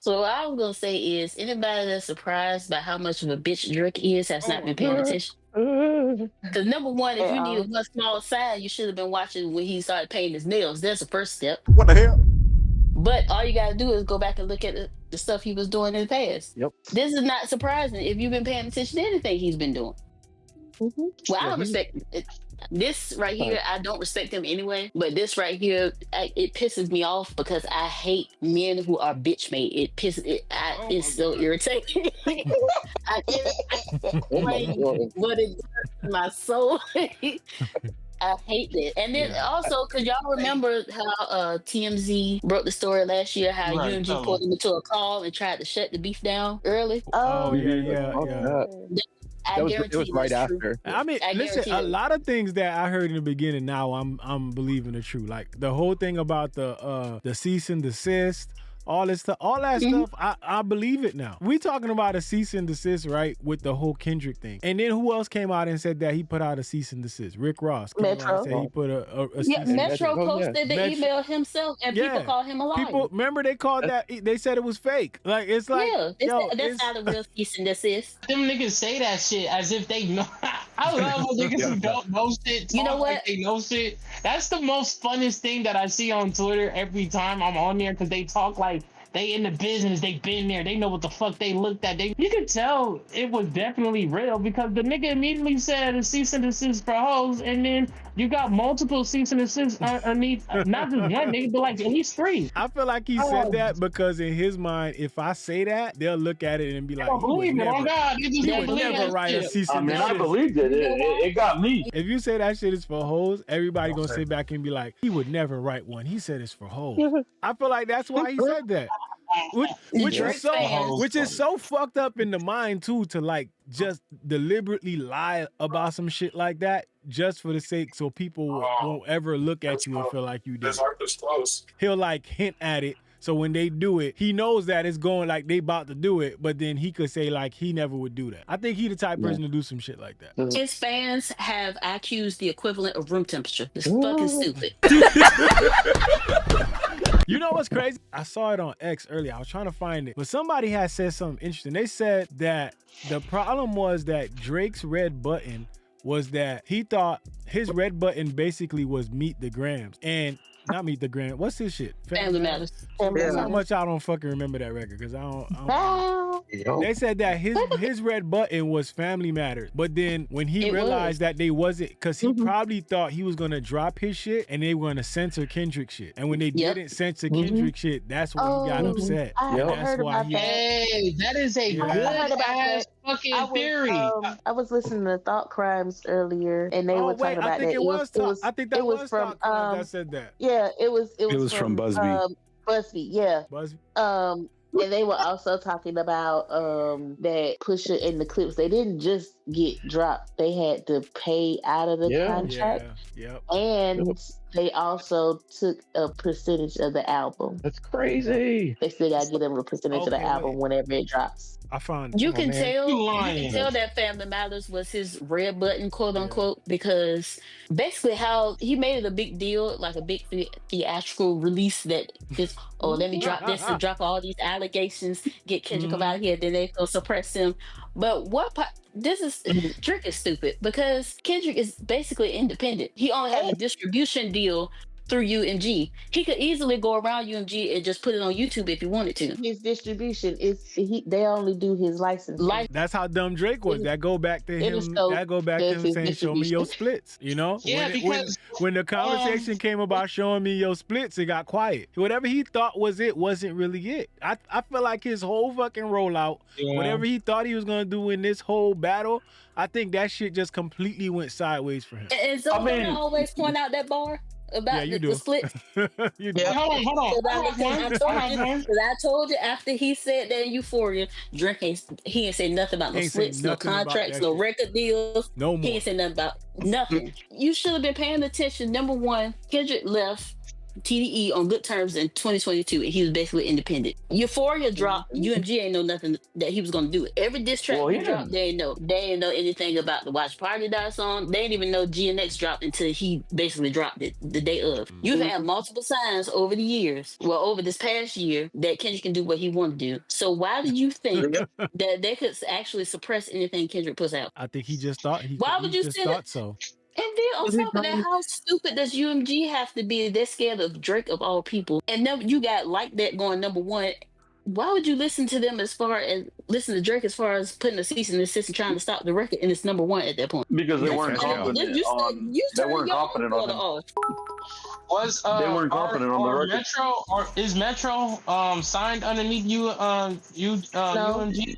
So what I was gonna say is anybody that's surprised by how much of a bitch Drake is has Oh not my been paying god. attention. Because number one, if At you all. needed one small sign, you should have been watching when he started painting his nails. That's the first step. What the hell? But all you gotta do is go back and look at the stuff he was doing in the past. Yep. This is not surprising if you've been paying attention to anything he's been doing. Mhm. Well, I Yeah, don't he's respect it. This right fine. here. I don't respect him anyway. But this right here, it pisses me off because I hate men who are bitch made. It pisses. Oh It's my so god. irritating. I can't Oh my explain god. what it does to my soul. I hate it. And then Yeah. also, because y'all remember how TMZ broke the story last year, how Right, UMG tell pulled him. him into a call and tried to shut the beef down early. Oh, Yeah. I It guarantee was you right that's true. after. I mean, I listen, guarantee a it. lot of things that I heard in the beginning now I'm believing are true. Like the whole thing about the cease and desist, all this stuff, all that Mhm. stuff, I believe it now. We talking about a cease and desist, right? With the whole Kendrick thing. And then who else came out and said that he put out a cease and desist? Rick Ross came out Metro. and said he put a cease Yeah, and Metro Oh, yeah. posted the Metro- email himself, and people Yeah. call him a liar. People remember they called that they said it was fake. Like it's like yeah, yo, that's it's, not a real cease and desist. Them niggas say that shit as if they know. I love when niggas who don't know shit talk You know like what? they know shit. That's the most funnest thing that I see on Twitter every time I'm on there because they talk like they in the business, they been there, they know what the fuck they looked at. You could tell it was definitely real because the nigga immediately said a cease and desist for hoes, and then you got multiple cease and desist underneath, not just one nigga, but like at least three. I feel like he said that because in his mind, if I say that, they'll look at it and be I like, don't he would believe it. Oh never, God, you just he don't would believe never that write a shit. cease I and mean, I desist. believed it. It got me. If you say that shit is for hoes, everybody gonna sit back and be like, he would never write one. He said it's for hoes. I feel like that's why he said that. Which Drake fans. is so fucked up in the mind too, to like just deliberately lie about some shit like that just for the sake so people won't ever look at you and feel like you did. This art is close. He'll like hint at it. So when they do it, he knows that it's going like they about to do it, but then he could say like he never would do that. I think he the type person to do some shit like that. His fans have IQs the equivalent of room temperature. It's fucking stupid. You know what's crazy? I saw it on X earlier. I was trying to find it. But somebody had said something interesting. They said that the problem was that Drake's red button was that he thought his red button basically was Meet the Grams. And not Meet the Grams. What's his shit? Family Matters. That's how much I don't fucking remember that record because I don't. They said that his red button was Family Matters, but then when he realized that they wasn't, because he probably thought he was gonna drop his shit and they were gonna censor Kendrick shit, and when they didn't censor Kendrick shit, that's when he got upset. I That's heard why about he. that. Hey, that is a Yeah. good I heard about ass that. fucking theory. I was listening to Thought Crimes earlier, and they Oh were wait, talking about I think that. it was. I think that it was was from Thought Crimes that said that. yeah, it was from BuzzFeed. BuzzFeed, yeah. BuzzFeed. And they were also talking about that Pusha and the clips, they didn't just get dropped. They had to pay out of the contract. Yeah. And they also took a percentage of the album. That's crazy. They still gotta get them a percentage of the album whenever it drops. I found it. You can tell lying. that Family Matters was his red button, quote unquote, because basically how he made it a big deal, like a big theatrical release that is, oh, let me drop this and drop all these allegations, get Kendrick out of here, then they go suppress him. But Drake is stupid because Kendrick is basically independent. He only has a distribution deal through UMG. He could easily go around UMG and just put it on YouTube if he wanted to. His distribution is they only do his license. That's how dumb Drake was. That go back to him. That go back to him saying, "Show me your splits." You know, Yeah, because when the conversation came about showing me your splits, it got quiet. Whatever he thought was it wasn't really it. I feel like his whole fucking rollout, whatever he thought he was gonna do in this whole battle, I think that shit just completely went sideways for him. And so I always point out that bar about the split. You yeah, hold on. I told you after he said that in Euphoria, Drake he ain't say nothing about no splits, no contracts, no record deals. No more. He ain't say nothing about nothing. You should have been paying attention. Number one, Kendrick left TDE on good terms in 2022, and he was basically independent. Euphoria dropped. UMG ain't know nothing that he was gonna do it. Every diss track he dropped, they ain't know anything about the Watch Party Die song. They didn't even know GNX dropped until he basically dropped it the day of. You've had multiple signs over the years, well, over this past year, that Kendrick can do what he want to do. So why do you think that they could actually suppress anything Kendrick puts out? I think he just thought Why would you just say thought that? so. And then on top of that, how stupid does UMG have to be? They're scared of Drake of all people. And then you got Like That going number one. Why would you listen to them listen to Drake as far as putting a cease and desist and trying to stop the record and it's number one at that point? Because they weren't confident. They weren't confident on him. Off. They weren't confident on the record. Is Metro signed underneath UMG?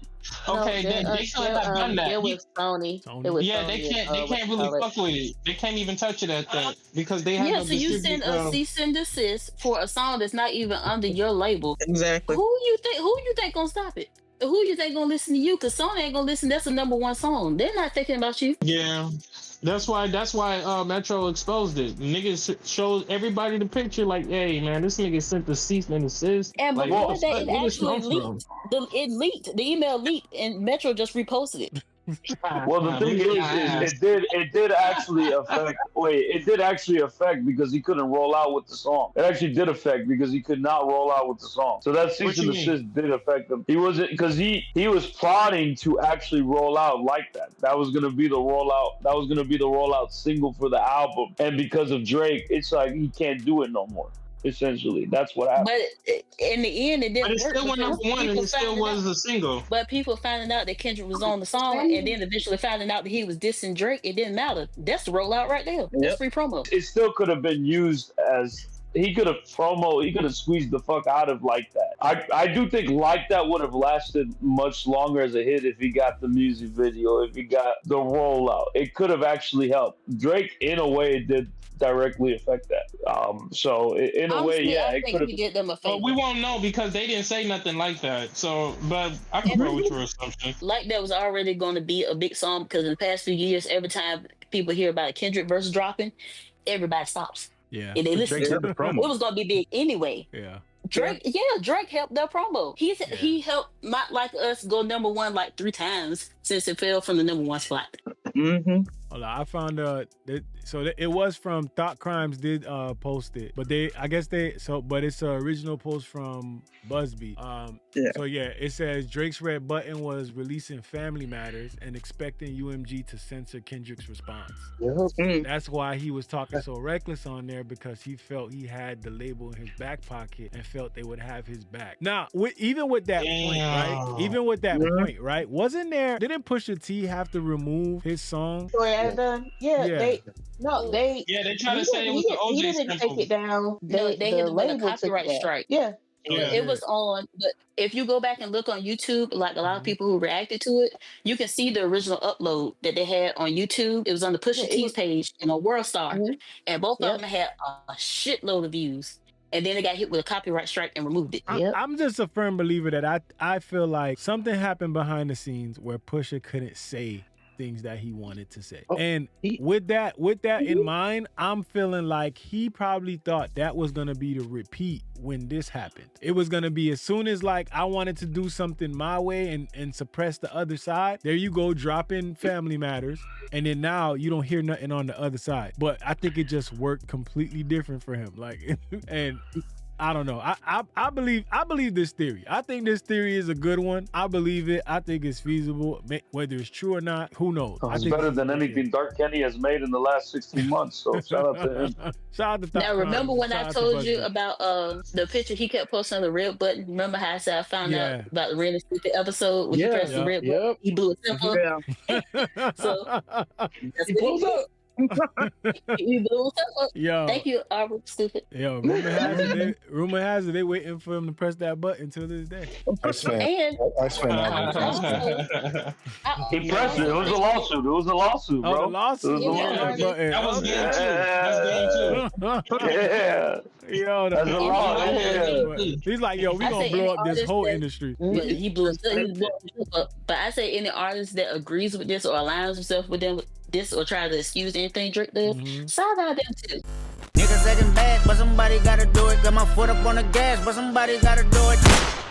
Okay, they should have done that. It was Sony. They can't really fuck with it. They can't even touch it at that because they have. Yeah, so you send a cease and desist for a song that's not even under your label. Exactly. Who you think gonna stop it? Who you think gonna listen to you? Because Sony ain't gonna listen. That's a number one song. They're not thinking about you. Yeah. That's why Metro exposed it. The niggas showed everybody the picture like, hey man, this nigga sent the cease and desist. And before that, it actually leaked. It leaked. The email leaked, and Metro just reposted it. Well, the thing is it did actually affect. It did actually affect because he couldn't roll out with the song. It actually did affect because he could not roll out with the song. So that cease and desist did affect him. He wasn't because he was plotting to actually roll out Like That. That was gonna be the rollout. That was gonna be the rollout single for the album. And because of Drake, it's like he can't do it no more. Essentially, that's what happened. But in the end, it didn't. But it still went number one, and it still was a single. But people finding out that Kendrick was on the song, and then eventually finding out that he was dissing Drake, it didn't matter. That's the rollout right there. That's free promo. It still could have been used as he could have squeezed the fuck out of Like That. I do think Like That would have lasted much longer as a hit if he got the music video, if he got the rollout. It could have actually helped. Drake, in a way, did directly affect that. So in a way, yeah, it could have. Them a favor. We won't know because they didn't say nothing like that. So, but I can go with your assumption. Like That was already going to be a big song because in the past few years, every time people hear about a Kendrick verse dropping, everybody stops. Yeah, and they listen. It was going to be big anyway. Yeah. Drake helped their promo. He helped Not Like Us go number one like 3 times since it fell from the number one spot. Mm-hmm. Hold on, I found it was from Thought Crimes did post it, but but it's an original post from Busby. So yeah, it says Drake's red button was releasing Family Matters and expecting UMG to censor Kendrick's response. That's why he was talking so reckless on there, because he felt he had the label in his back pocket and felt they would have his back. Now, even with that point, right? Wasn't there? Didn't Pusha T have to remove his song? They tried to say it was the OJ he didn't take it down. They hit him with a copyright strike. Yeah. It was on, but if you go back and look on YouTube, like a lot of people who reacted to it, you can see the original upload that they had on YouTube. It was on the Pusha T's page and on WorldStar, and both of them had a shitload of views. And then they got hit with a copyright strike and removed it. I'm just a firm believer that I feel like something happened behind the scenes where Pusha couldn't say things that he wanted to say. And with that in mind, I'm feeling like he probably thought that was going to be the repeat when this happened. It was going to be as soon as like I wanted to do something my way and suppress the other side, there you go, drop in Family Matters, and then now you don't hear nothing on the other side. But I think it just worked completely different for him. Like, and I don't know. I believe this theory. I think this theory is a good one. I believe it. I think it's feasible. Whether it's true or not, who knows? It's better than anything Dark Kenny has made in the last 16 months. So shout out to him. Shout out to Now, remember when I told you about the picture he kept posting on the red button? Remember how I said I found out about the Ren and Stupid episode when he pressed the red button? He blew himself up. So he blows up. You blew himself up. Yo, thank you, Albert Stupid. Yo, rumor has it they waiting for him to press that button till this day. I spent he pressed it. It was a lawsuit. Bro. Oh, the lawsuit. That was game 2. That's game 2. Yeah. Yo, that's a law. He's like, yo, we gonna blow up this whole industry. He blew himself up. But I say any artist that agrees with this or aligns himself with them this or try to excuse anything Drake does, side out them too. Niggas second bad, but somebody gotta do it. Got my foot up on the gas, but somebody gotta do it.